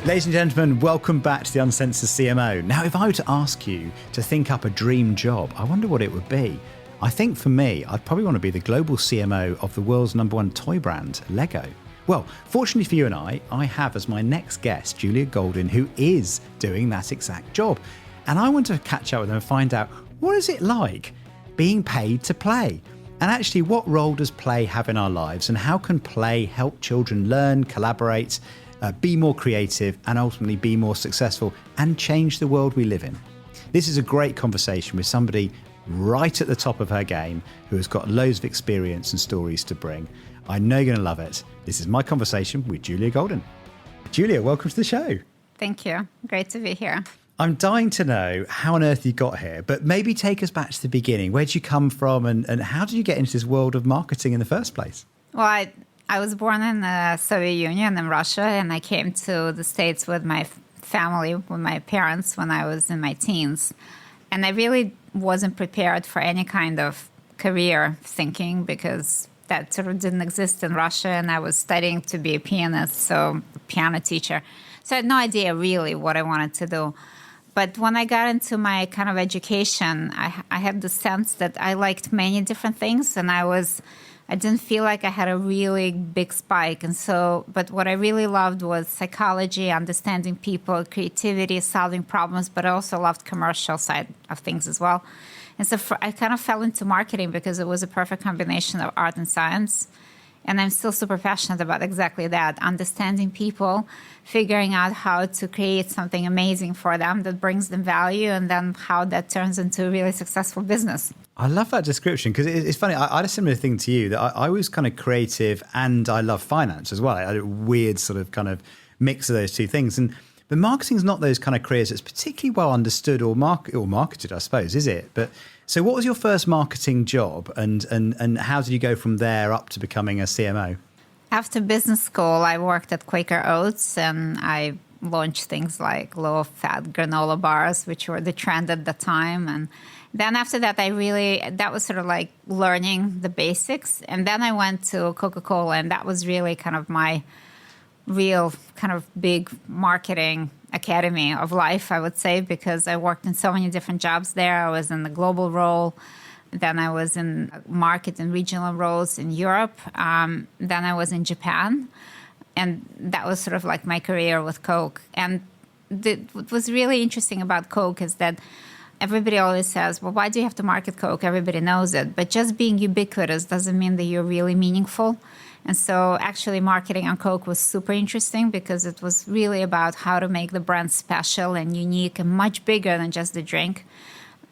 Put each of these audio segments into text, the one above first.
Ladies and gentlemen, welcome back to the Uncensored CMO. Now, if I were to ask you to think up a dream job, I wonder what it would be. I think for me, I'd probably want to be the global CMO of the world's #1 toy brand, Lego. Well, fortunately for you and I have as my next guest, Julia Goldin, who is doing that exact job. And I want to catch up with her and find out, what is it like being paid to play? And actually, what role does play have in our lives? And how can play help children learn, collaborate, be more creative, and ultimately be more successful and change the world we live in? This is a great conversation with somebody right at the top of her game who has got loads of experience and stories to bring. I know you're going to love it. This is my conversation with Julia Goldin. Julia, welcome to the show. Thank you. Great to be here. I'm dying to know how on earth you got here, but maybe take us back to the beginning. Where did you come from and how did you get into this world of marketing in the first place? Well, I was born in the Soviet Union in Russia, and I came to the States with my family, with my parents, when I was in my teens. And I really wasn't prepared for any kind of career thinking because that sort of didn't exist in Russia, and I was studying to be a pianist, so a piano teacher. So I had no idea really what I wanted to do. But when I got into my kind of education, I had the sense that I liked many different things, and I didn't feel like I had a really big spike. And so, but what I really loved was psychology, understanding people, creativity, solving problems, but I also loved commercial side of things as well. And so I kind of fell into marketing because it was a perfect combination of art and science. And I'm still super passionate about exactly that, understanding people, figuring out how to create something amazing for them that brings them value, and then how that turns into a really successful business. I love that description because it's funny. I had a similar thing to you, that I was kind of creative and I love finance as well. I had a weird sort of kind of mix of those two things. But marketing is not those kind of careers that's particularly well understood or marketed, I suppose, is it? But so what was your first marketing job and how did you go from there up to becoming a CMO? After business school, I worked at Quaker Oats, and I launched things like low-fat granola bars, which were the trend at the time. And then after that, that was sort of like learning the basics. And then I went to Coca-Cola, and that was really kind of my real kind of big marketing academy of life, I would say, because I worked in so many different jobs there. I was in the global role. Then I was in market and regional roles in Europe. Then I was in Japan. And that was sort of like my career with Coke. And what was really interesting about Coke is that everybody always says, well, why do you have to market Coke? Everybody knows it. But just being ubiquitous doesn't mean that you're really meaningful. And so actually marketing on Coke was super interesting because it was really about how to make the brand special and unique and much bigger than just the drink.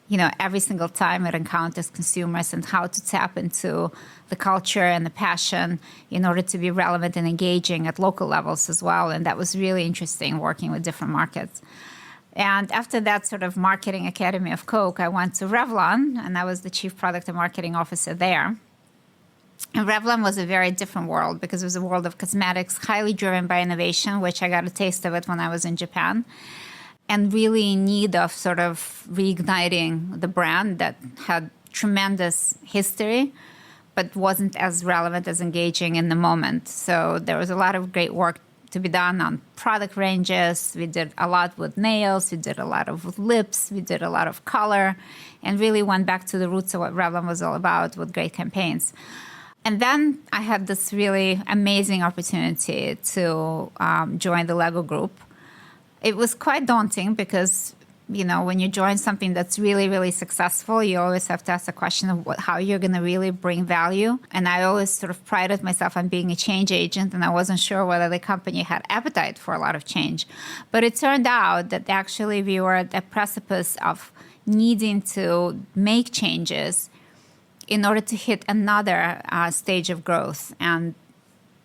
You know, every single time it encounters consumers, and how to tap into the culture and the passion in order to be relevant and engaging at local levels as well. And that was really interesting, working with different markets. And after that sort of marketing academy of Coke, I went to Revlon, and I was the chief product and marketing officer there. And Revlon was a very different world because it was a world of cosmetics, highly driven by innovation, which I got a taste of it when I was in Japan, and really in need of sort of reigniting the brand that had tremendous history, but wasn't as relevant as engaging in the moment. So there was a lot of great work to be done on product ranges. We did a lot with nails. We did a lot with lips. We did a lot of color, and really went back to the roots of what Revlon was all about with great campaigns. And then I had this really amazing opportunity to join the Lego group. It was quite daunting because, you know, when you join something that's really, really successful, you always have to ask the question of how you're going to really bring value. And I always sort of prided myself on being a change agent, and I wasn't sure whether the company had appetite for a lot of change. But it turned out that actually we were at the precipice of needing to make changes in order to hit another stage of growth. And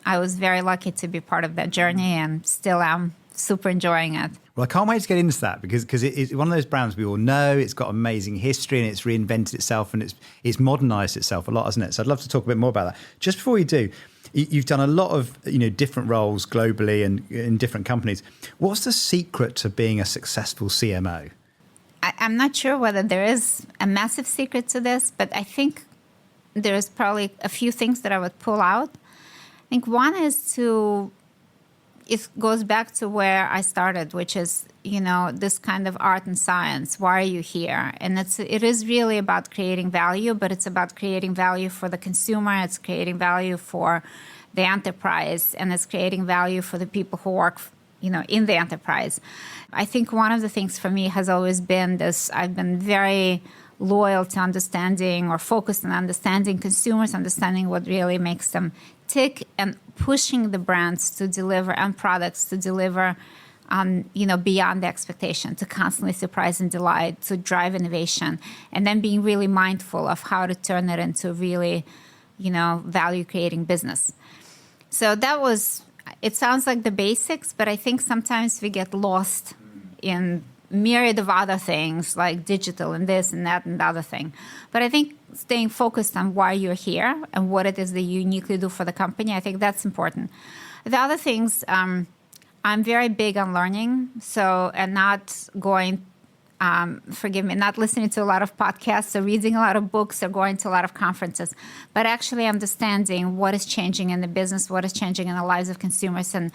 I was very lucky to be part of that journey, and still am super enjoying it. Well, I can't wait to get into that because it's one of those brands we all know. It's got amazing history and it's reinvented itself and it's modernized itself a lot, hasn't it? So I'd love to talk a bit more about that. Just before we do, you've done a lot of different roles globally and in different companies. What's the secret to being a successful CMO? I'm not sure whether there is a massive secret to this, but I think there's probably a few things that I would pull out. I think one is to it goes back to where I started, which is, this kind of art and science. Why are you here? And it is really about creating value, but it's about creating value for the consumer. It's creating value for the enterprise, and it's creating value for the people who work, in the enterprise. I think one of the things for me has always been this: I've been very loyal to understanding, or focused on understanding consumers, understanding what really makes them tick, and pushing the brands to deliver, and products to deliver, beyond the expectation, to constantly surprise and delight, to drive innovation, and then being really mindful of how to turn it into really, value creating business. So it sounds like the basics, but I think sometimes we get lost in myriad of other things like digital and this and that and the other thing. But I think staying focused on why you're here and what it is that you uniquely do for the company, I think that's important. The other things, I'm very big on learning, and not going, not listening to a lot of podcasts or reading a lot of books or going to a lot of conferences, but actually understanding what is changing in the business, what is changing in the lives of consumers, and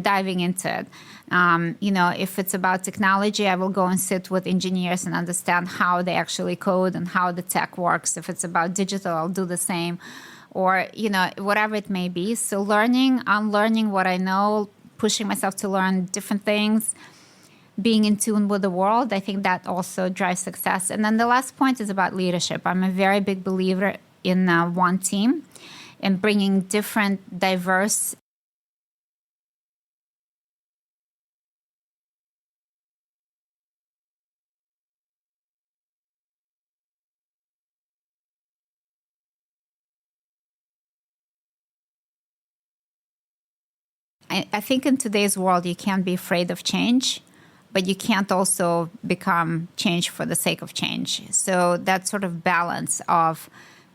diving into it. If it's about technology, I will go and sit with engineers and understand how they actually code and how the tech works. If it's about digital, I'll do the same, or, whatever it may be. So unlearning what I know, pushing myself to learn different things, being in tune with the world, I think that also drives success. And then the last point is about leadership. I'm a very big believer in one team and bringing different, diverse. I think in today's world, you can't be afraid of change, but you can't also become change for the sake of change. So that sort of balance of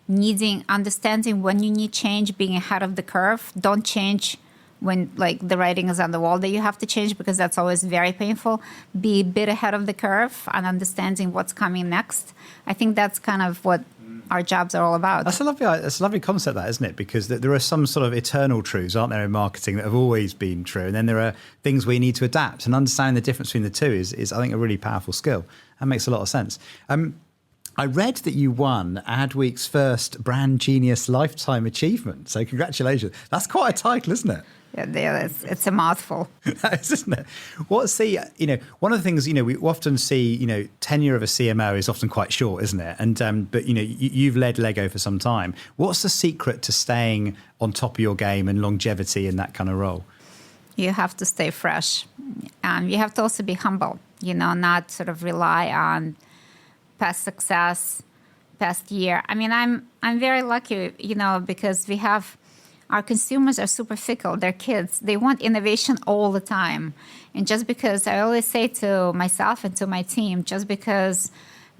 understanding when you need change, being ahead of the curve. Don't change when the writing is on the wall that you have to change, because that's always very painful. Be a bit ahead of the curve and understanding what's coming next. I think that's kind of what our jobs are all about. That's a lovely concept, that, isn't it? Because there are some sort of eternal truths, aren't there, in marketing that have always been true, and then there are things we need to adapt. And understanding the difference between the two is I think, a really powerful skill. That makes a lot of sense. I read that you won Adweek's first Brand Genius Lifetime Achievement. So congratulations. That's quite a title, isn't it? Yeah, it's a mouthful. That is, isn't it? What's one of the things, we often see, tenure of a CMO is often quite short, isn't it? And, but, you've led Lego for some time. What's the secret to staying on top of your game and longevity in that kind of role? You have to stay fresh. You have to also be humble, not sort of rely on past success, past year. I mean, I'm very lucky, because our consumers are super fickle. They're kids. They want innovation all the time. And just because, I always say to myself and to my team, just because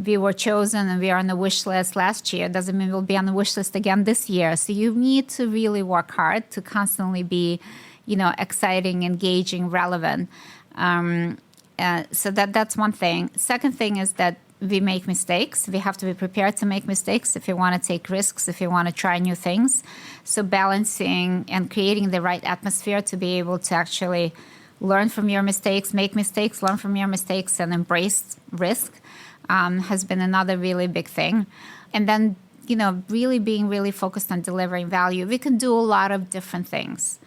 we were chosen and we are on the wish list last year doesn't mean we'll be on the wish list again this year. So you need to really work hard to constantly be, exciting, engaging, relevant. So that's one thing. Second thing is that we make mistakes. We have to be prepared to make mistakes if you want to take risks, if you want to try new things. So balancing and creating the right atmosphere to be able to actually learn from your mistakes, make mistakes, learn from your mistakes, and embrace risk has been another really big thing. And then, really being really focused on delivering value. We can do a lot of different things,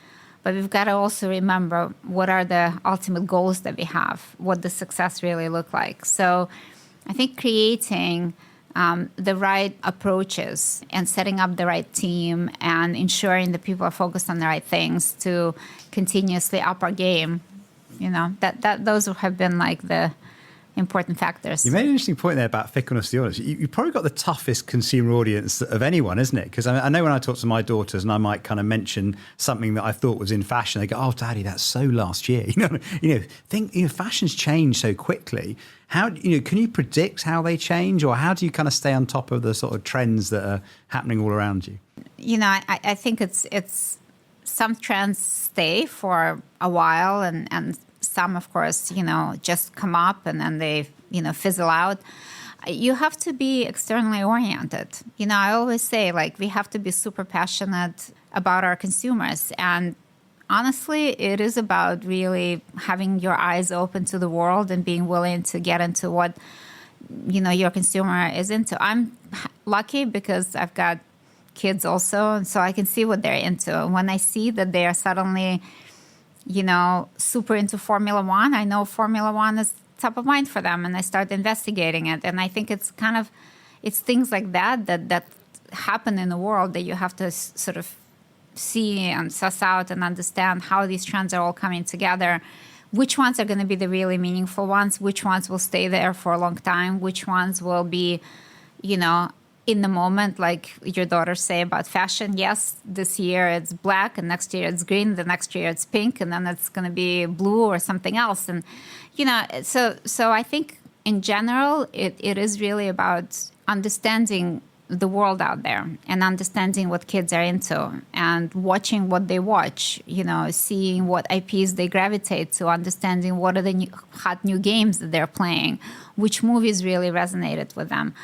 but we've got to also remember what are the ultimate goals that we have, what does success really look like. So I think creating the right approaches and setting up the right team and ensuring that people are focused on the right things to continuously up our game, those have been the important factors. You made an interesting point there about fickleness of the audience. You've probably got the toughest consumer audience of anyone, isn't it? Because I know when I talk to my daughters and I might kind of mention something that I thought was in fashion, they go, "Oh, Daddy, that's so last year." Fashion's changed so quickly. How can you predict how they change, or how do you kind of stay on top of the sort of trends that are happening all around you? I think it's some trends stay for a while, and some, of course, just come up and then they, fizzle out. You have to be externally oriented. I always say, we have to be super passionate about our consumers. And honestly, it is about really having your eyes open to the world and being willing to get into what, your consumer is into. I'm lucky because I've got kids also, and so I can see what they're into. When I see that they are suddenly, super into Formula One, I know Formula One is top of mind for them, and I start investigating it. And I think it's things like that happen in the world that you have to sort of see and suss out and understand how these trends are all coming together. Which ones are going to be the really meaningful ones? Which ones will stay there for a long time? Which ones will be, in the moment, like your daughters say about fashion? Yes, this year it's black, and next year it's green, the next year it's pink, and then it's going to be blue or something else. And, so I think in general, it is really about understanding the world out there and understanding what kids are into and watching what they watch, seeing what IPs they gravitate to, understanding what are the hot new games that they're playing, which movies really resonated with them.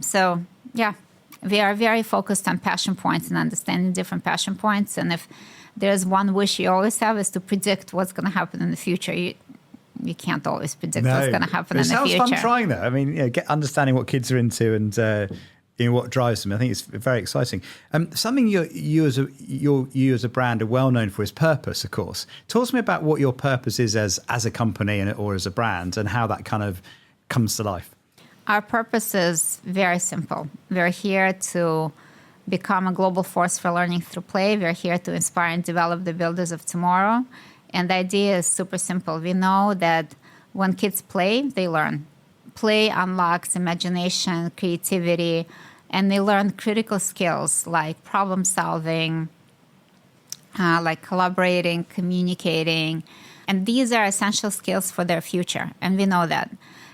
So, yeah, we are very focused on passion points and understanding different passion points. And if there's one wish you always have is to predict what's going to happen in the future. You can't always predict what's going to happen in the future. It sounds fun trying, though. I mean, understanding what kids are into and what drives them. I think it's very exciting. Something you as a brand are well known for is purpose, of course. Talk to me about what your purpose is as a company or as a brand, and how that kind of comes to life. Our purpose is very simple. We're here to become a global force for learning through play. We're here to inspire and develop the builders of tomorrow. And the idea is super simple. We know that when kids play, they learn. Play unlocks imagination, creativity, and they learn critical skills like problem solving, like collaborating, communicating. And these are essential skills for their future, and we know that.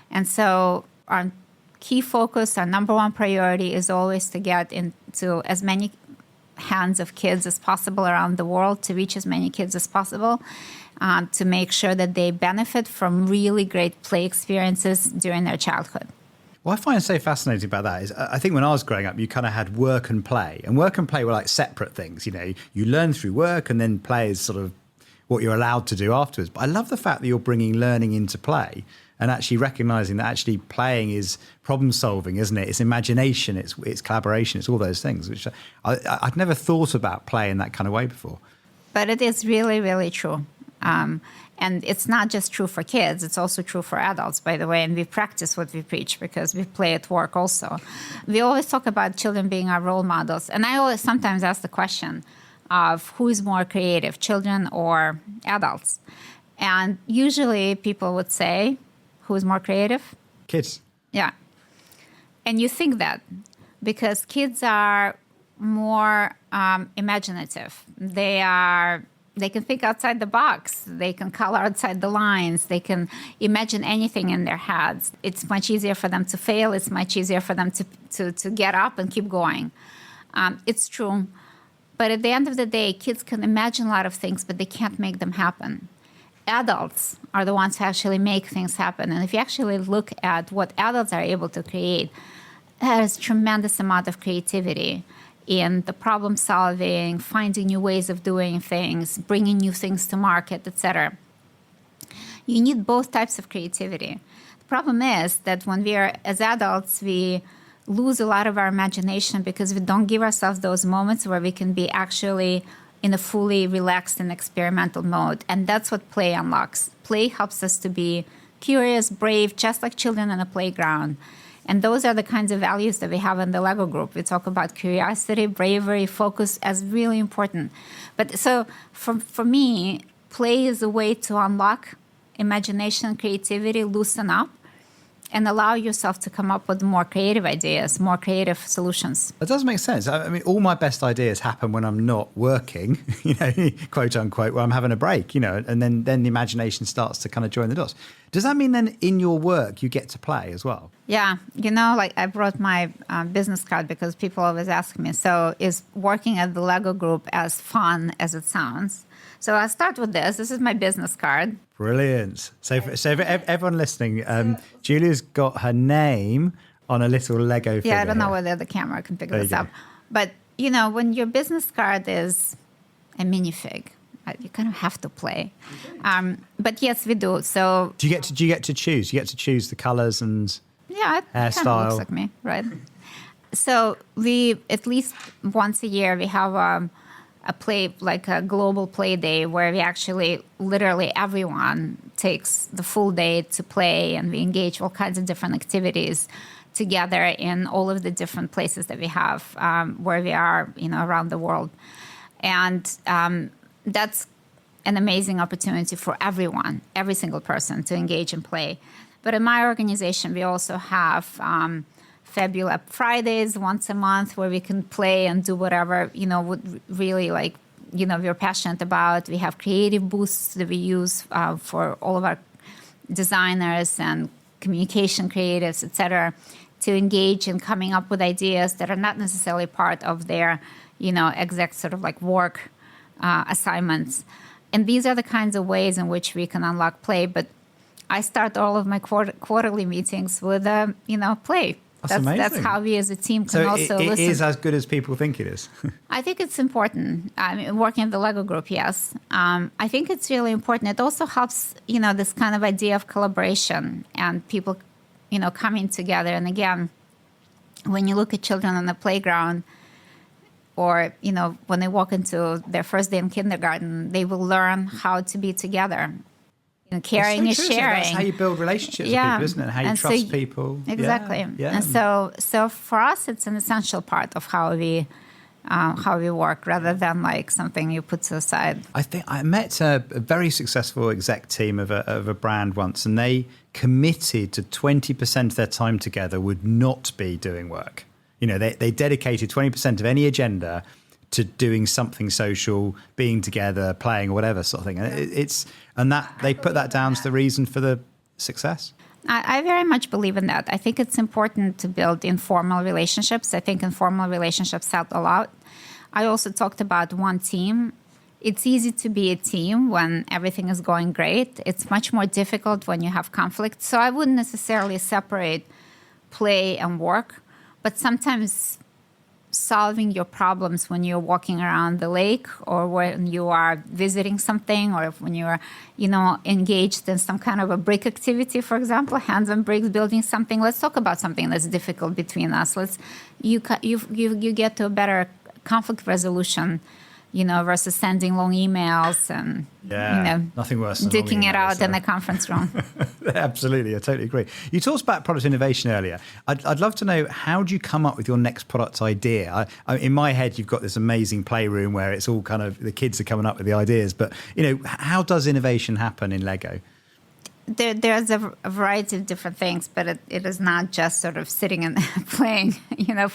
And so our key focus, our number one priority is always to get into as many hands of kids as possible around the world, to reach as many kids as possible, to make sure that they benefit from really great play experiences during their childhood. What I find so fascinating about that is I think when I was growing up, you kind of had work and play. And work and play were like separate things. You learn through work, and then play is sort of what you're allowed to do afterwards. But I love the fact that you're bringing learning into play and actually recognizing that actually playing is problem solving, isn't it? It's imagination, it's collaboration, it's all those things, which I'd never thought about play in that kind of way before. But it is really, really true. And it's not just true for kids, it's also true for adults, by the way. And we practice what we preach because we play at work also. We always talk about children being our role models. And I always sometimes ask the question of who is more creative, children or adults? And usually people would say, who is more creative? Kids. Yeah. And you think that because kids are more imaginative. They can think outside the box. They can color outside the lines. They can imagine anything in their heads. It's much easier for them to fail. It's much easier for them to get up and keep going. It's true. But at the end of the day, kids can imagine a lot of things, but they can't make them happen. Adults are the ones who actually make things happen. And if you actually look at what adults are able to create, there's a tremendous amount of creativity in the problem solving, finding new ways of doing things, bringing new things to market, etc. You need both types of creativity. The problem is that when we are, as adults, we lose a lot of our imagination because we don't give ourselves those moments where we can be actually in a fully relaxed and experimental mode. And that's what play unlocks. Play helps us to be curious, brave, just like children in a playground. And those are the kinds of values that we have in the Lego group. We talk about curiosity, bravery, focus as really important. But so for me, play is a way to unlock imagination, creativity, loosen up, and allow yourself to come up with more creative ideas, more creative solutions. That does make sense. I mean, all my best ideas happen when I'm not working, quote unquote, where I'm having a break, and then the imagination starts to kind of join the dots. Does that mean then in your work you get to play as well? Yeah. Like I brought my business card because people always ask me, so is working at the Lego group as fun as it sounds? So I'll start with this. This is my business card. Brilliant. So everyone listening, Julia's got her name on a little Lego figure. Yeah, I don't know whether the camera can pick this up. But, when your business card is a minifig, You kind of have to play. But yes, we do. So do you get to choose? You get to choose the colors and it hairstyle. kind of looks like me, right? So we, at least once a year, we have a play, like a global play day, where we actually, literally everyone takes the full day to play, and we engage all kinds of different activities together in all of the different places that we have, where we are, around the world. And that's an amazing opportunity for everyone, every single person, to engage and play. But in my organization, we also have Fabulous Lab Fridays once a month, where we can play and do whatever, would really we're passionate about. We have creative booths that we use for all of our designers and communication creatives, et cetera, to engage in coming up with ideas that are not necessarily part of their, exact sort of like work assignments. And these are the kinds of ways in which we can unlock play. But I start all of my quarterly meetings with, play. That's amazing. That's how we as a team can so also it listen. Is as good as people think it is. I think it's important. I mean, working at the Lego Group, yes. I think it's really important. It also helps, this kind of idea of collaboration and people, coming together. And again, when you look at children on the playground, or, when they walk into their first day in kindergarten, they will learn how to be together. Caring is sharing. That's how you build relationships with people, isn't it? How you trust people. Exactly. Yeah. And so for us, it's an essential part of how we work, rather than like something you put to the side. I think I met a very successful exec team of a brand once, and they committed to 20% of their time together would not be doing work. They dedicated 20% of any agenda to doing something social, being together, playing, or whatever sort of thing. And they put that down to the reason for the success. I very much believe in that. I think it's important to build informal relationships. I think informal relationships help a lot. I also talked about one team. It's easy to be a team when everything is going great. It's much more difficult when you have conflict. So I wouldn't necessarily separate play and work, but sometimes solving your problems when you're walking around the lake, or when you are visiting something, or when you're, engaged in some kind of a brick activity, for example, hands-on bricks, building something. Let's talk about something that's difficult between us. You get to a better conflict resolution, versus sending long emails and, nothing worse than duking it out in the conference room. Absolutely, I totally agree. You talked about product innovation earlier. I'd love to know, how do you come up with your next product idea? In my head, you've got this amazing playroom where it's all kind of, the kids are coming up with the ideas, but, how does innovation happen in Lego? There's a variety of different things, but it is not just sort of sitting and playing,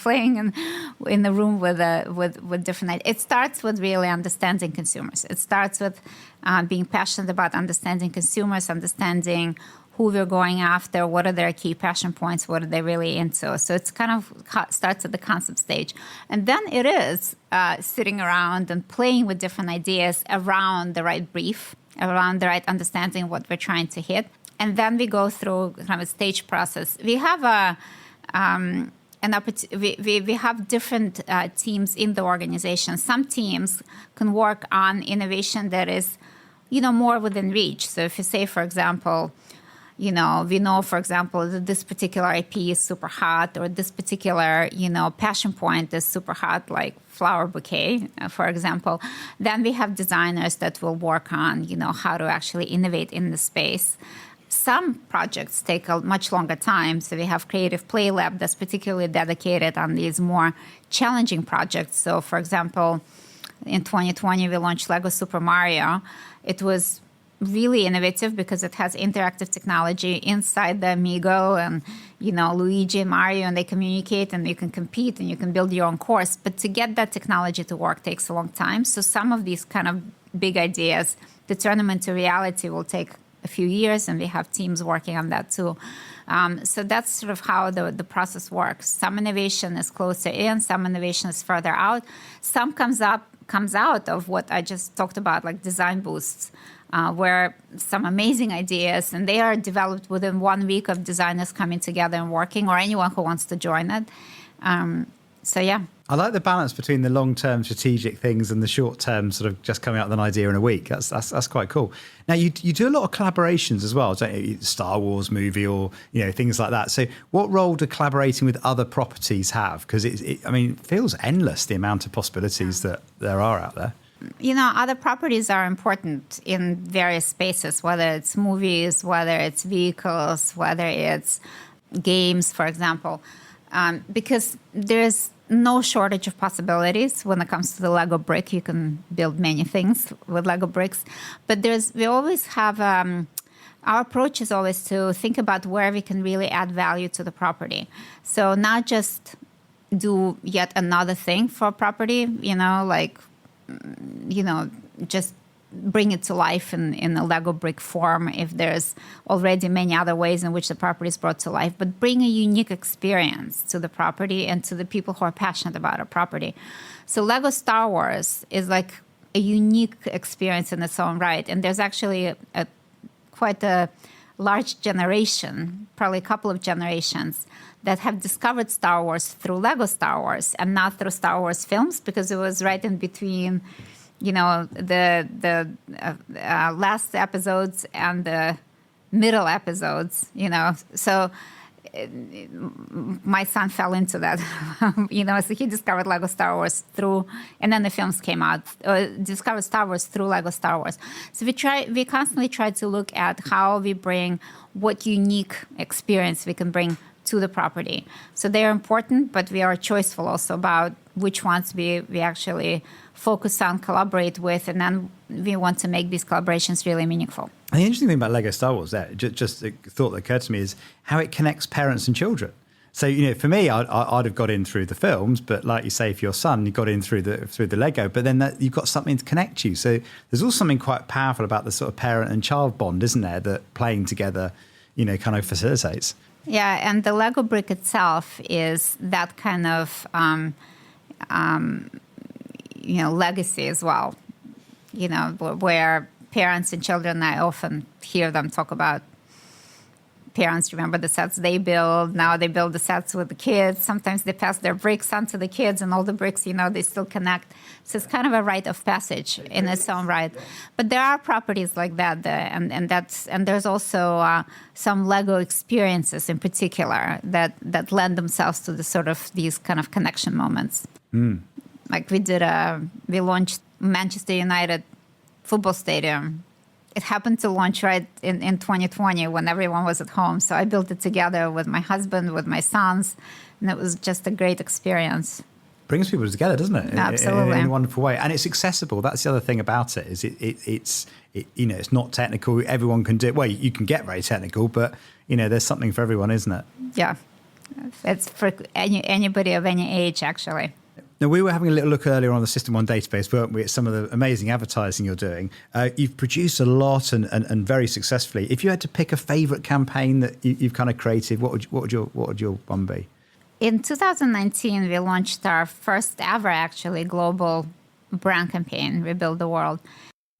playing in the room with different. It starts with really understanding consumers. It starts with being passionate about understanding consumers, understanding who we're going after, what are their key passion points, what are they really into. So it's kind of starts at the concept stage. And then it is sitting around and playing with different ideas around the right brief, around the right understanding of what we're trying to hit. And then we go through kind of a stage process. We have we have different teams in the organization. Some teams can work on innovation that is, more within reach. So if you say, for example, we know, for example, that this particular IP is super hot, or this particular, passion point is super hot, like flower bouquet, for example. Then we have designers that will work on, how to actually innovate in the space. Some projects take a much longer time. So we have Creative Play Lab that's particularly dedicated on these more challenging projects. So, for example, in 2020, we launched Lego Super Mario. It was really innovative because it has interactive technology inside the Amigo, and Luigi and Mario, and they communicate, and you can compete and you can build your own course. But to get that technology to work takes a long time. So some of these kind of big ideas, to turn them into reality, will take a few years, and we have teams working on that too. So that's sort of how the process works. Some innovation is closer in, some innovation is further out. Some comes out of what I just talked about, like design boosts, where some amazing ideas, and they are developed within 1 week of designers coming together and working, or anyone who wants to join it. So, yeah. I like the balance between the long-term strategic things and the short-term sort of just coming out with an idea in a week. That's quite cool. Now, you do a lot of collaborations as well, don't you? Star Wars movie or, things like that. So what role do collaborating with other properties have? Because, it feels endless, the amount of possibilities that there are out there. Other properties are important in various spaces, whether it's movies, whether it's vehicles, whether it's games, for example, because there's no shortage of possibilities when it comes to the Lego brick. You can build many things with Lego bricks, but we always have, our approach is always to think about where we can really add value to the property. So not just do yet another thing for a property, just bring it to life in a Lego brick form if there's already many other ways in which the property is brought to life, but bring a unique experience to the property and to the people who are passionate about a property. So Lego Star Wars is like a unique experience in its own right. And there's actually quite a large generation, probably a couple of generations, that have discovered Star Wars through Lego Star Wars and not through Star Wars films, because it was right in between the last episodes and the middle episodes, So my son fell into that, so he discovered Lego Star Wars and then the films came out, discovered Star Wars through Lego Star Wars. So we constantly try to look at how we bring what unique experience we can bring to the property. So they're important, but we are choiceful also about which ones we actually focus on, collaborate with, and then we want to make these collaborations really meaningful. And the interesting thing about Lego Star Wars there, just a thought that occurred to me, is how it connects parents and children. So, for me, I'd have got in through the films, but like you say, for your son, you got in through the Lego, but then you've got something to connect you. So there's also something quite powerful about the sort of parent and child bond, isn't there, that playing together, kind of facilitates. Yeah, and the Lego brick itself is that kind of legacy as well, where parents and children, I often hear them talk about parents remember the sets they build. Now they build the sets with the kids. Sometimes they pass their bricks on to the kids, and all the bricks, they still connect. So it's kind of a rite of passage in its own right. But there are properties like that, and there's also some Lego experiences in particular that lend themselves to the sort of these kind of connection moments. Mm. Like we launched Manchester United football stadium. It happened to launch right in 2020 when everyone was at home. So I built it together with my husband, with my sons, and it was just a great experience. Brings people together, doesn't it? Absolutely. In a wonderful way. And it's accessible. That's the other thing about it, is it's not technical. Everyone can do it. Well, you can get very technical, but, there's something for everyone, isn't it? Yeah. It's for anybody of any age, actually. Now, we were having a little look earlier on the System 1 database, weren't we, at some of the amazing advertising you're doing. You've produced a lot and very successfully. If you had to pick a favourite campaign that you've kind of created, what would your one be? In 2019, we launched our first ever, actually, global brand campaign, Rebuild the World.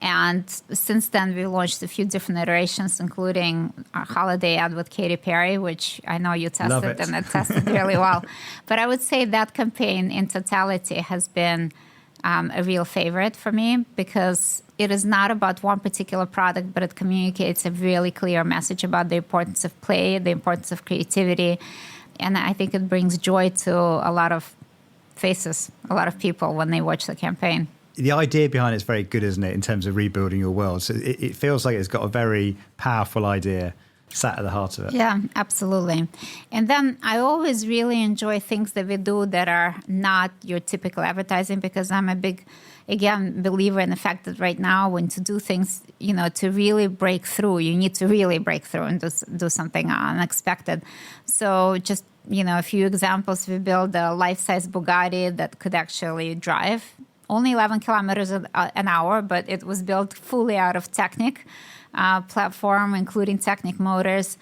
And since then, we launched a few different iterations, including our holiday ad with Katy Perry, which I know you tested, and it tested really well. But I would say that campaign in totality has been a real favorite for me, because it is not about one particular product, but it communicates a really clear message about the importance of play, the importance of creativity. And I think it brings joy to a lot of faces, a lot of people when they watch the campaign. The idea behind it is very good, isn't it, in terms of rebuilding your world? So it feels like it's got a very powerful idea sat at the heart of it. Yeah, absolutely. And then I always really enjoy things that we do that are not your typical advertising, because I'm a big, again, believer in the fact that right now, when to do things, to really break through, you need to really break through and do something unexpected. So just, a few examples. We built a life-size Bugatti that could actually drive only 11 kilometers an hour, but it was built fully out of Technic platform, including Technic motors.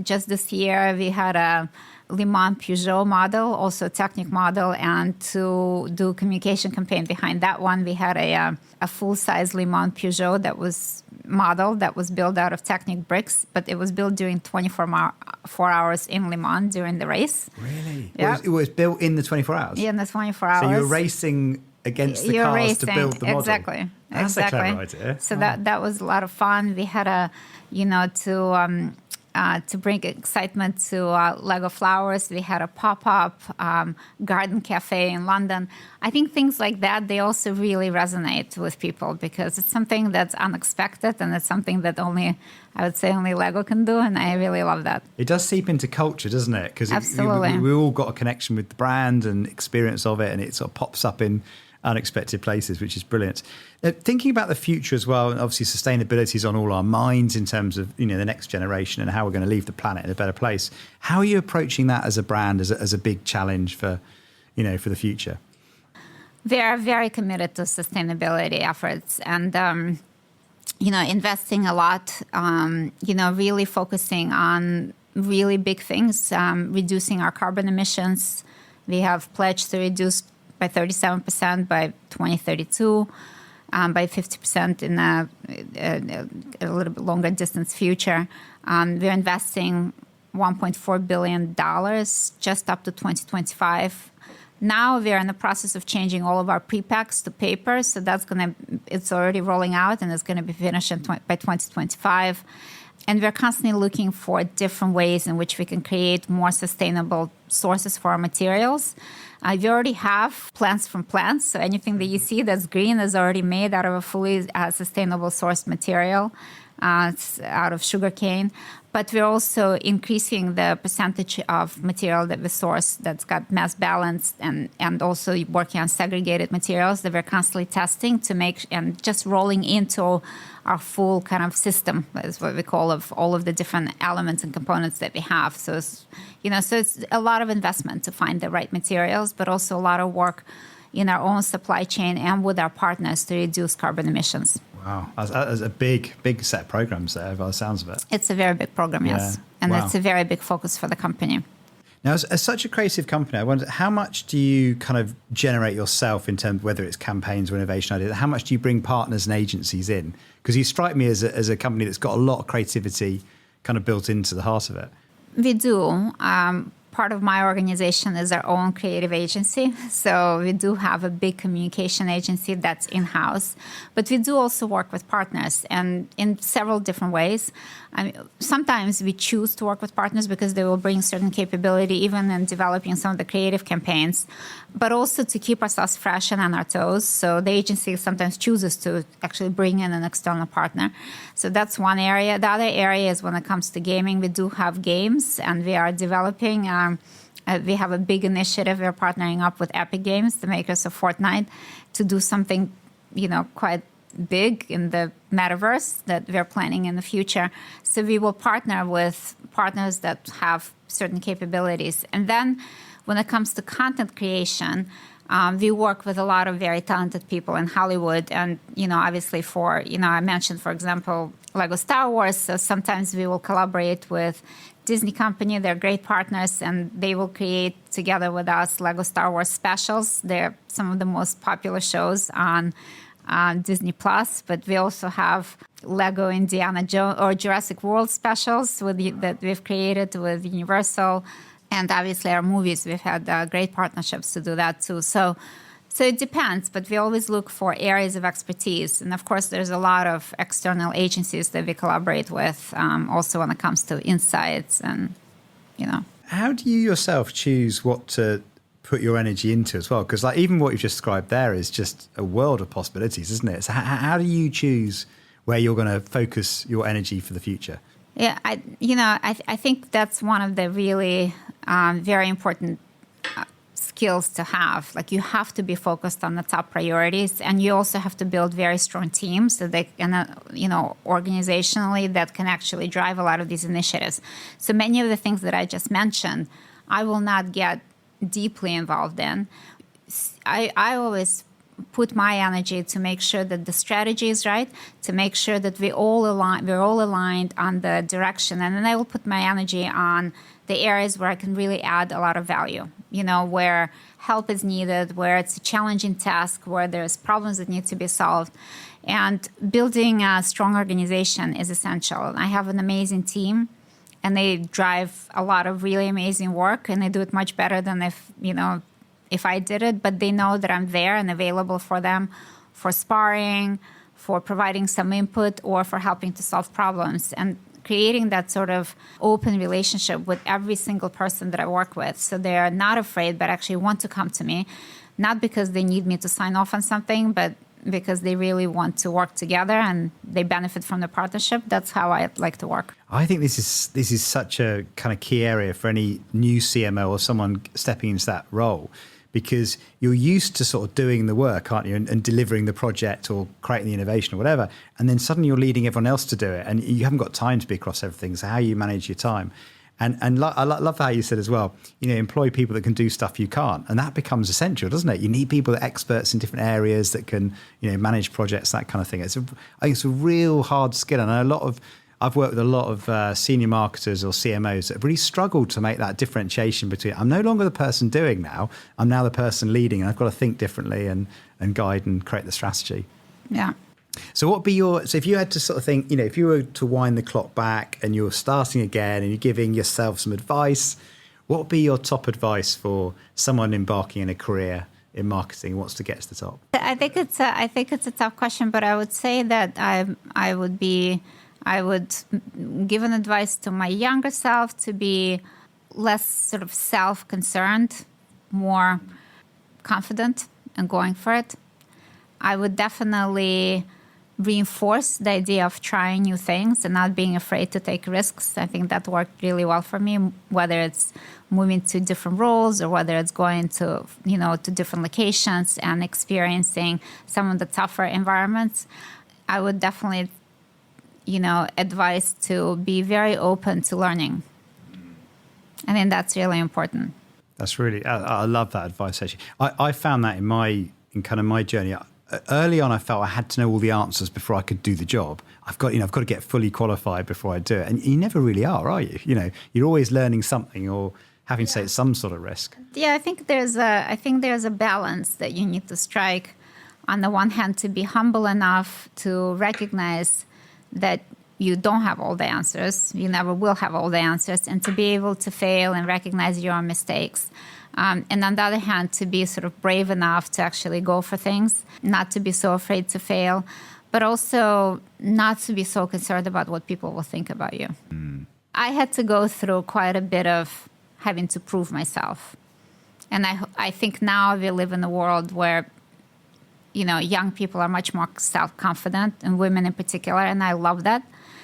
Just this year, we had a Le Mans Peugeot model, also a Technic model, and to do communication campaign behind that one, we had a full-size Le Mans Peugeot that was model that was built out of Technic bricks, but it was built during 4 hours in Le Mans during the race. Really? Yeah. It was built in the 24 hours? Yeah, in the 24 hours. So you were racing against the cars to build the model? Exactly. That's a clever idea. So that was a lot of fun. We had to bring excitement to Lego Flowers. We had a pop-up garden cafe in London. I think things like that, they also really resonate with people because it's something that's unexpected and it's something that only Lego can do, and I really love that. It does seep into culture, doesn't it? Because Absolutely. we all got a connection with the brand and experience of it, and it sort of pops up in unexpected places, which is brilliant. Thinking about the future as well, and obviously sustainability is on all our minds in terms of the next generation and how we're going to leave the planet in a better place. How are you approaching that as a brand, as a big challenge for the future? We are very committed to sustainability efforts and investing a lot. Really focusing on really big things, reducing our carbon emissions. We have pledged to reduce by 37% by 2032, by 50% in a little bit longer distance future. We're investing $1.4 billion just up to 2025. Now we're in the process of changing all of our pre-packs to paper, so it's already rolling out and it's going to be finished by 2025. And we're constantly looking for different ways in which we can create more sustainable sources for our materials. We already have plants from plants, so anything that you see that's green is already made out of a fully sustainable sourced material. It's out of sugarcane. But we're also increasing the percentage of material that we source that's got mass balance and also working on segregated materials that we're constantly testing to make and just rolling into our full kind of system, is what we call, of all of the different elements and components that we have. So it's a lot of investment to find the right materials, but also a lot of work in our own supply chain and with our partners to reduce carbon emissions. Wow, that's a big set of programs there, by the sounds of it. It's a very big program, yes. And It's a very big focus for the company. Now, as such a creative company, I wonder, how much do you kind of generate yourself in terms of whether it's campaigns or innovation ideas? How much do you bring partners and agencies in? Because you strike me as a company that's got a lot of creativity kind of built into the heart of it. We do. Part of my organization is our own creative agency. So we do have a big communication agency that's in-house. But we do also work with partners and in several different ways. Sometimes we choose to work with partners because they will bring certain capability even in developing some of the creative campaigns, but also to keep ourselves fresh and on our toes. So the agency sometimes chooses to actually bring in an external partner. So that's one area. The other area is when it comes to gaming, we do have games and we are developing. We have a big initiative. We're partnering up with Epic Games, the makers of Fortnite, to do something, quite big in the metaverse that we're planning in the future. So we will partner with partners that have certain capabilities. And then when it comes to content creation, we work with a lot of very talented people in Hollywood. And, obviously I mentioned, for example, Lego Star Wars. So sometimes we will collaborate with Disney company. They're great partners, and they will create together with us Lego Star Wars specials. They're some of the most popular shows on Disney Plus, but we also have Lego Indiana Jones or Jurassic World specials that we've created with Universal, and obviously our movies. We've had great partnerships to do that too. So it depends, but we always look for areas of expertise. And of course, there's a lot of external agencies that we collaborate with, also when it comes to insights and, How do you yourself choose what to put your energy into as well? Because even what you've just described there is just a world of possibilities, isn't it? So how do you choose where you're going to focus your energy for the future? Yeah, I think that's one of the really very important skills to have. Like, you have to be focused on the top priorities, and you also have to build very strong teams so they can, organizationally, that can actually drive a lot of these initiatives. So many of the things that I just mentioned, I will not get deeply involved in. I always put my energy to make sure that the strategy is right, to make sure that we're all aligned on the direction. And then I will put my energy on the areas where I can really add a lot of value, where help is needed, where it's a challenging task, where there's problems that need to be solved. And building a strong organization is essential. I have an amazing team, and they drive a lot of really amazing work, and they do it much better than if I did it. But they know that I'm there and available for them, for sparring, for providing some input, or for helping to solve problems. And creating that sort of open relationship with every single person that I work with. So they're not afraid, but actually want to come to me, not because they need me to sign off on something, but because they really want to work together and they benefit from the partnership. That's how I like to work. I think this is such a kind of key area for any new CMO or someone stepping into that role, because you're used to sort of doing the work, aren't you, and delivering the project or creating the innovation or whatever, and then suddenly you're leading everyone else to do it, and you haven't got time to be across everything. So how you manage your time. And I love how you said as well, employ people that can do stuff you can't. And that becomes essential, doesn't it? You need people that are experts in different areas that can, manage projects, that kind of thing. I think it's a real hard skill. And I've worked with a lot of senior marketers or CMOs that have really struggled to make that differentiation between, I'm no longer the person doing now, I'm now the person leading, and I've got to think differently and guide and create the strategy. Yeah. So if you had to sort of think, if you were to wind the clock back and you're starting again and you're giving yourself some advice, what would be your top advice for someone embarking in a career in marketing who wants to get to the top? I think it's a tough question, but I would say that I would give an advice to my younger self to be less sort of self-concerned, more confident and going for it. I would definitely reinforce the idea of trying new things and not being afraid to take risks. I think that worked really well for me, whether it's moving to different roles or whether it's going to, to different locations and experiencing some of the tougher environments. I would definitely, advise to be very open to learning. I think that's really important. That's really, I love that advice, actually. I found that in kind of my journey. Early on, I felt I had to know all the answers before I could do the job. I've got to get fully qualified before I do it. And you never really are you? You're always learning something or having to take some sort of risk. Yeah, I think there's a balance that you need to strike. On the one hand, to be humble enough to recognize that you don't have all the answers. You never will have all the answers. And to be able to fail and recognize your own mistakes. And on the other hand, to be sort of brave enough to actually go for things, not to be so afraid to fail, but also not to be so concerned about what people will think about you. I had to go through quite a bit of having to prove myself. And I think now we live in a world where, young people are much more self-confident, and women in particular, and I love that.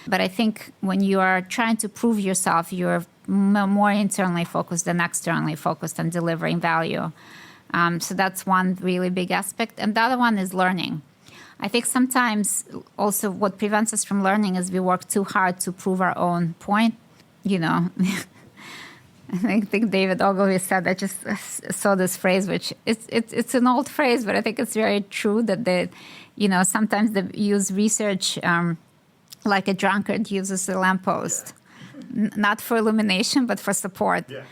But I think when you are trying to prove yourself, you're more internally focused than externally focused on delivering value. So that's one really big aspect. And the other one is learning. I think sometimes also what prevents us from learning is we work too hard to prove our own point. I think David Ogilvy said, I just saw this phrase, which it's an old phrase, but I think it's very true that sometimes they use research like a drunkard uses a lamppost. Not for illumination, but for support. Yeah.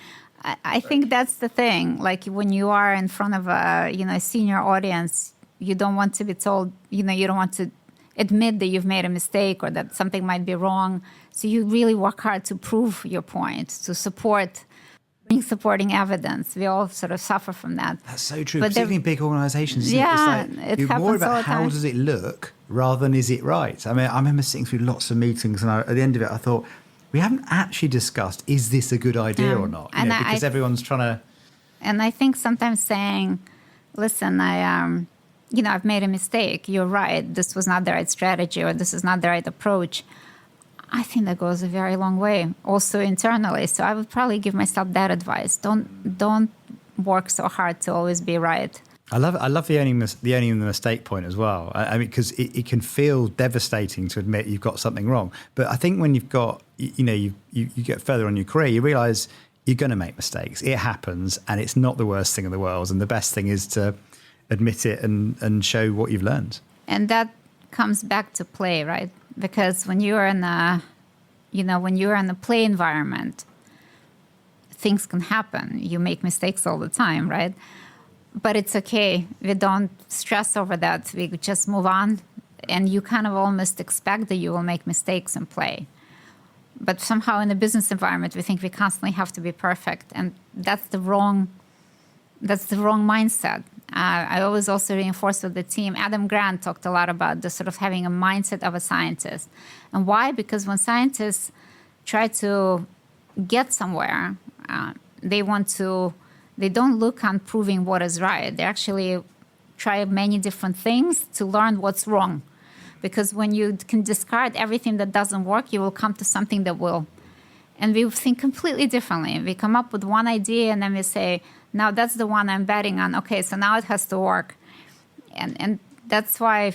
I think that's the thing. Like when you are in front of a senior audience, you don't want to be told, you don't want to admit that you've made a mistake or that something might be wrong. So you really work hard to prove your point, to bring supporting evidence. We all sort of suffer from that. That's so true, but particularly in big organizations. Yeah, it's more about how does it look rather than is it right. I mean, I remember sitting through lots of meetings and at the end of it, I thought, we haven't actually discussed, is this a good idea or not? Because everyone's trying to... And I think sometimes saying, listen, I've made a mistake. You're right. This was not the right strategy or this is not the right approach. I think that goes a very long way, also internally. So I would probably give myself that advice. Don't work so hard to always be right. I love the owning the mistake point as well. I mean, because it can feel devastating to admit you've got something wrong. But I think when you've got, you get further on your career, you realise you're going to make mistakes. It happens, and it's not the worst thing in the world. And the best thing is to admit it and show what you've learned. And that comes back to play, right? Because when you're in a play environment, things can happen. You make mistakes all the time, right? But it's okay. We don't stress over that. We just move on. And you kind of almost expect that you will make mistakes in play. But somehow in the business environment, we think we constantly have to be perfect. And that's the wrong mindset. I always also reinforce with the team. Adam Grant talked a lot about the sort of having a mindset of a scientist. And why? Because when scientists try to get somewhere, they don't look on proving what is right. They actually try many different things to learn what's wrong. Because when you can discard everything that doesn't work, you will come to something that will. And we think completely differently. We come up with one idea and then we say, now that's the one I'm betting on. Okay, so now it has to work. And that's why...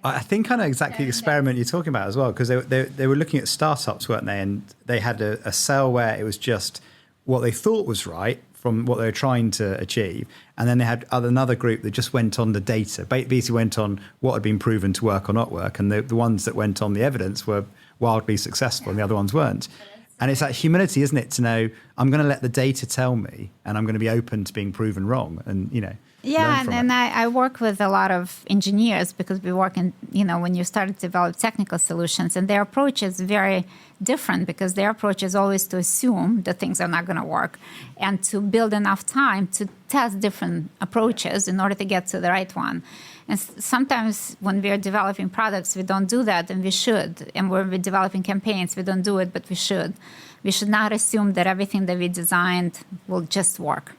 I think I know exactly the experiment you're talking about as well, because they were looking at startups, weren't they? And they had a cell where it was just what they thought was right from what they were trying to achieve. And then they had another group that just went on the data, basically went on what had been proven to work or not work. And the ones that went on the evidence were wildly successful and the other ones weren't. And it's that humility, isn't it, to know I'm going to let the data tell me and I'm going to be open to being proven wrong and, Yeah, and I work with a lot of engineers because we work in, when you start to develop technical solutions, and their approach is very different because their approach is always to assume that things are not going to work and to build enough time to test different approaches in order to get to the right one. And sometimes when we're developing products, we don't do that, and we should. And when we're developing campaigns, we don't do it, but we should. We should not assume that everything that we designed will just work.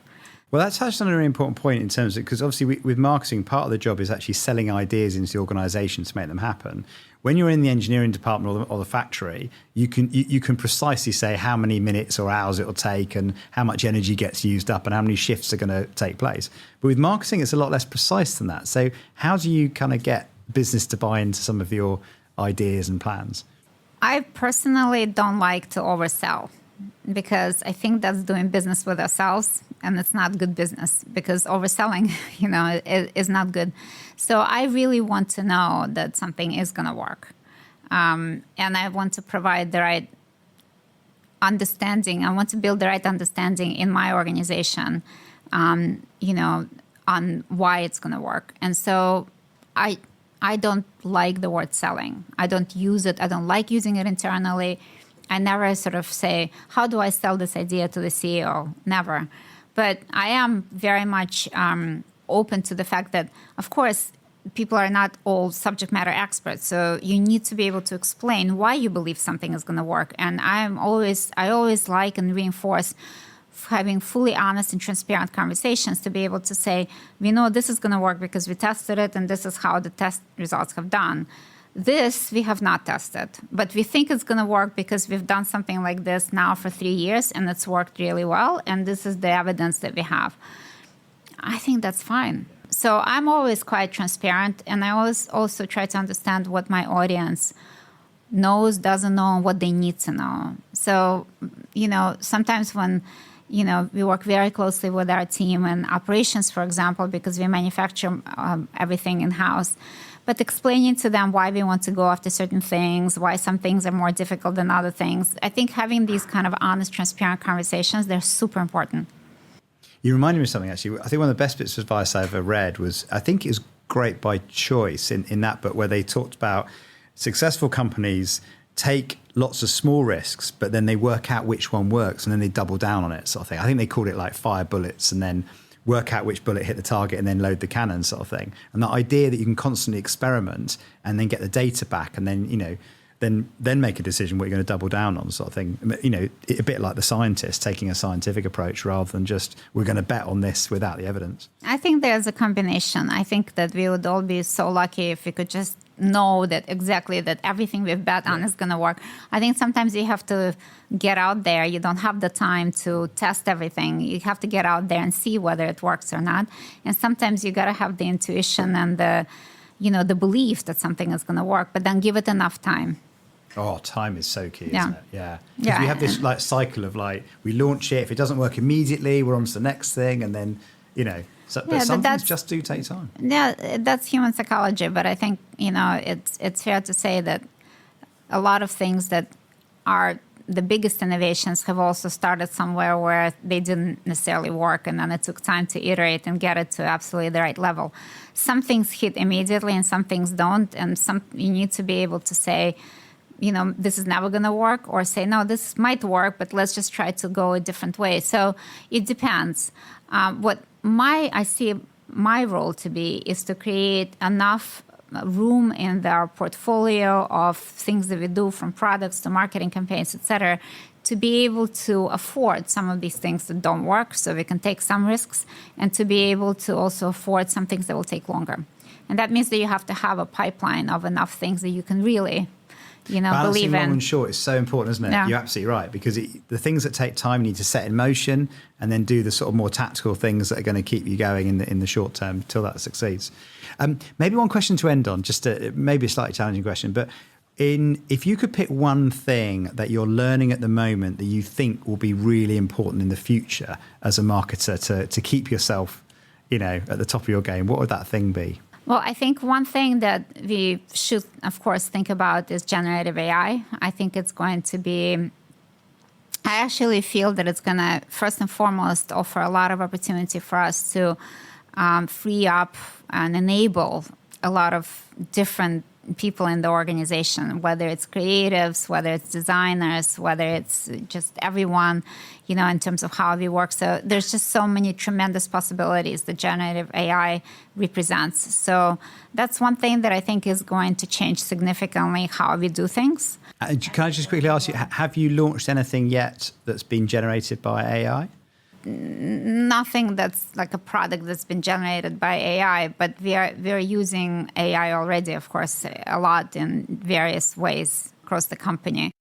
Well, that's actually a really important point in terms of, because obviously with marketing, part of the job is actually selling ideas into the organization to make them happen. When you're in the engineering department or the factory, you can precisely say how many minutes or hours it'll take and how much energy gets used up and how many shifts are going to take place. But with marketing, it's a lot less precise than that. So how do you kind of get business to buy into some of your ideas and plans? I personally don't like to oversell, because I think that's doing business with ourselves, and it's not good business because overselling, is not good. So I really want to know that something is going to work. And I want to provide the right understanding. I want to build the right understanding in my organization, on why it's going to work. And so I don't like the word selling. I don't use it. I don't like using it internally. I never sort of say, how do I sell this idea to the CEO? Never. But I am very much open to the fact that, of course, people are not all subject matter experts. So you need to be able to explain why you believe something is going to work. And I always like and reinforce having fully honest and transparent conversations to be able to say, we know this is going to work because we tested it and this is how the test results have done. This we have not tested, but we think it's going to work because we've done something like this now for 3 years and it's worked really well. And this is the evidence that we have. I think that's fine. So I'm always quite transparent, and I always also try to understand what my audience knows, doesn't know, and what they need to know. So, sometimes when, we work very closely with our team and operations, for example, because we manufacture everything in-house. But explaining to them why we want to go after certain things, why some things are more difficult than other things. I think having these kind of honest, transparent conversations, they're super important. You reminded me of something, actually. I think one of the best bits of advice I ever read was, I think it was Great by Choice in that book, where they talked about successful companies take lots of small risks, but then they work out which one works and then they double down on it, sort of thing. I think they called it like fire bullets, and then work out which bullet hit the target and then load the cannon, sort of thing. And that idea that you can constantly experiment and then get the data back and then, then make a decision what you're going to double down on, sort of thing. A bit like the scientist taking a scientific approach rather than just, we're going to bet on this without the evidence. I think there's a combination. I think that we would all be so lucky if we could just know that exactly that everything we've bet on is going to work. I think sometimes you have to get out there. You don't have the time to test everything. You have to get out there and see whether it works or not. And sometimes you got to have the intuition and the belief that something is going to work, but then give it enough time. Oh, time is so key, isn't it? Yeah. Yeah. We have this cycle of we launch it. If it doesn't work immediately, we're on to the next thing. And then, So, but some things just do take time. Yeah, that's human psychology. But I think, it's fair to say that a lot of things that are the biggest innovations have also started somewhere where they didn't necessarily work, and then it took time to iterate and get it to absolutely the right level. Some things hit immediately and some things don't, and you need to be able to say, this is never going to work, or say, no, this might work, but let's just try to go a different way. So it depends. What I see my role to be is to create enough room in their portfolio of things that we do, from products to marketing campaigns, et cetera, to be able to afford some of these things that don't work, so we can take some risks, and to be able to also afford some things that will take longer. And that means that you have to have a pipeline of enough things that you can really balancing believe in. long and short is so important, isn't it? Yeah. You're absolutely right, because the things that take time you need to set in motion, and then do the sort of more tactical things that are going to keep you going in the short term till that succeeds. Maybe one question to end on, maybe a slightly challenging question, but if you could pick one thing that you're learning at the moment that you think will be really important in the future as a marketer to keep yourself, at the top of your game, what would that thing be? Well, I think one thing that we should, of course, think about is generative AI. I think it's going to be, I actually feel that it's going to, first and foremost, offer a lot of opportunity for us to free up and enable a lot of different people in the organization, whether it's creatives, whether it's designers, whether it's just everyone, in terms of how we work. So there's just so many tremendous possibilities that generative AI represents. So that's one thing that I think is going to change significantly how we do things. Can I just quickly ask you, have you launched anything yet that's been generated by AI? Nothing that's like a product that's been generated by AI, but we're using AI already, of course, a lot in various ways across the company.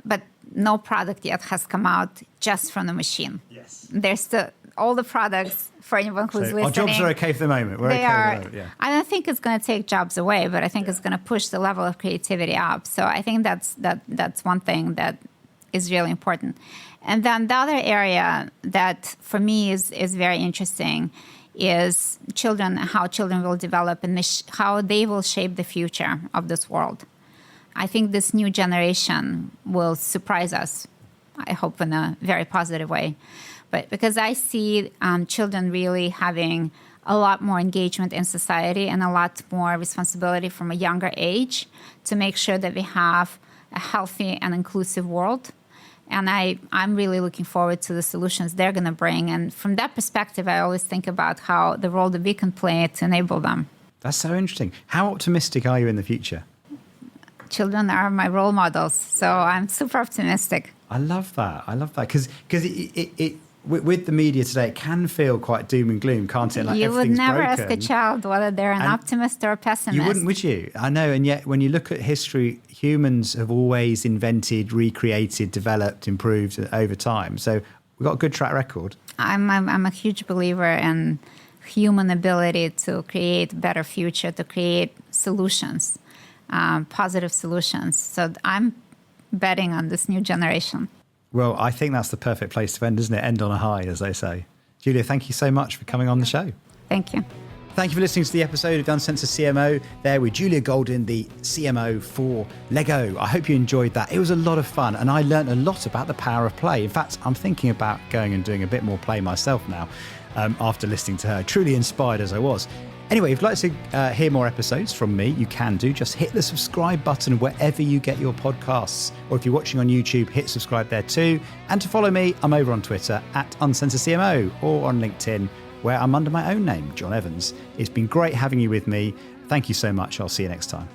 But no product yet has come out just from the machine. Yes. There's still all the products, for anyone who's listening. Our jobs are okay for the moment. We're okay at the moment, yeah. I don't think it's going to take jobs away, but I think it's going to push the level of creativity up. So I think that's one thing that is really important. And then the other area that for me is very interesting is how children will develop and how they will shape the future of this world. I think this new generation will surprise us, I hope in a very positive way. But because I see children really having a lot more engagement in society and a lot more responsibility from a younger age to make sure that we have a healthy and inclusive world. And I'm really looking forward to the solutions they're going to bring. And from that perspective, I always think about how the role that we can play to enable them. That's so interesting. How optimistic are you in the future? Children are my role models, so I'm super optimistic. I love that. Because with the media today, it can feel quite doom and gloom, can't it? Like you would never broken. ask a child whether they're an optimist or a pessimist. You wouldn't, would you? I know. And yet when you look at history, humans have always invented, recreated, developed, improved over time. So we've got a good track record. I'm a huge believer in human ability to create a better future, to create solutions, positive solutions. So I'm betting on this new generation. Well, I think that's the perfect place to end, isn't it? End on a high, as they say. Julia, thank you so much for coming on the show. Thank you. Thank you for listening to the episode of Uncensored CMO there with Julia Goldin, the CMO for Lego. I hope you enjoyed that. It was a lot of fun, and I learned a lot about the power of play. In fact, I'm thinking about going and doing a bit more play myself now after listening to her, truly inspired as I was. Anyway, if you'd like to hear more episodes from me, you can do. Just hit the subscribe button wherever you get your podcasts. Or if you're watching on YouTube, hit subscribe there too. And to follow me, I'm over on Twitter @UncensoredCMO or on LinkedIn, where I'm under my own name, John Evans. It's been great having you with me. Thank you so much. I'll see you next time.